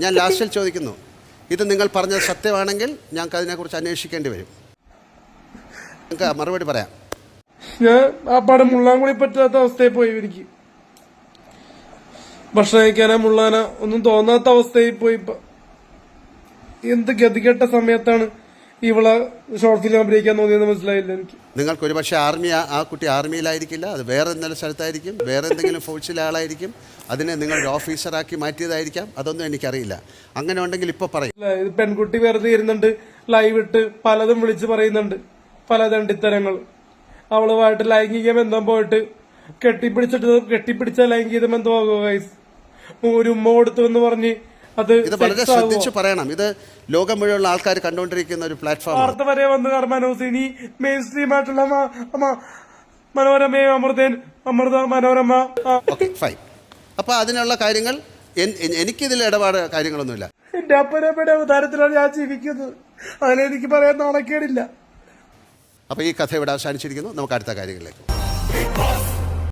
ഞാൻ ലാസ്റ്റിൽ ചോദിക്കുന്നു, ഇത് നിങ്ങൾ പറഞ്ഞത് സത്യമാണെങ്കിൽ ഞങ്ങൾക്ക് അതിനെക്കുറിച്ച് അന്വേഷിക്കേണ്ടി വരും. നിങ്ങൾക്ക് മറുപടി പറയാം. ഞാൻ ആ പടം മുള്ളാൻ കൂടി പറ്റാത്ത അവസ്ഥയിൽ പോയി. എനിക്ക് ഭക്ഷണം കഴിക്കാനോ മുള്ളാനോ ഒന്നും തോന്നാത്ത അവസ്ഥയിൽ പോയി. എന്ത് ഗതികെട്ട സമയത്താണ് ഇവളെ ഷോർട്ട് ഫിലിം അഭിനയിക്കാൻ തോന്നിയെന്ന് മനസ്സിലായില്ല എനിക്ക്. നിങ്ങൾക്ക് ഒരു പക്ഷേ ആ കുട്ടി ആർമിയിലായിരിക്കില്ല, അത് വേറെ എന്തെങ്കിലും സ്ഥലത്തായിരിക്കും, വേറെ എന്തെങ്കിലും ഫോഴ്സിലെ ആളായിരിക്കും, അതിനെ നിങ്ങളൊരു ഓഫീസറാക്കി മാറ്റിയതായിരിക്കും. അതൊന്നും എനിക്കറിയില്ല. അങ്ങനെ ഉണ്ടെങ്കിൽ ഇപ്പോൾ പറയും. ഇത് പെൺകുട്ടി വെറുതെ ഇരുന്നുണ്ട്, ലൈവ് ഇട്ട് പലതും വിളിച്ച് പറയുന്നുണ്ട്, പല ദണ്ഡിത്തരങ്ങൾ. അവളുമായിട്ട് ലൈംഗിക ബന്ധം പോയിട്ട് കെട്ടിപ്പിടിച്ച ലൈംഗിക ബന്ധമാകുമോ ഗൈസ്? ഒരു ഉമ്മ കൊടുത്തു എന്ന് പറഞ്ഞ് ഇത് വളരെ ശ്രദ്ധിച്ച് പറയണം. ഇത് ലോകം മുഴുവനുള്ള ആൾക്കാർ കണ്ടുകൊണ്ടിരിക്കുന്ന ഒരു പ്ലാറ്റ്ഫോം. വാർത്ത വരെ വന്ന് കർമാനോസ് ഇനി മെയിൻ സ്ട്രീം ആയിട്ടുള്ള മനോരമയും അമൃത മനോരമ. ഫൈൻ. അപ്പൊ അതിനുള്ള കാര്യങ്ങൾ എനിക്കിതിൽ ഇടപാട് കാര്യങ്ങളൊന്നുമില്ല. എന്റെ അപ്പനമ്മയുടെ അവതാരത്തിലാണ് ഞാൻ ജീവിക്കുന്നത്. അതിലെനിക്ക് പറയാൻ നാണക്കേടില്ല. അപ്പൊ ഈ കഥ ഇവിടെ അവസാനിച്ചിരിക്കുന്നു. നമുക്ക് അടുത്ത കാര്യങ്ങളിലേക്ക്.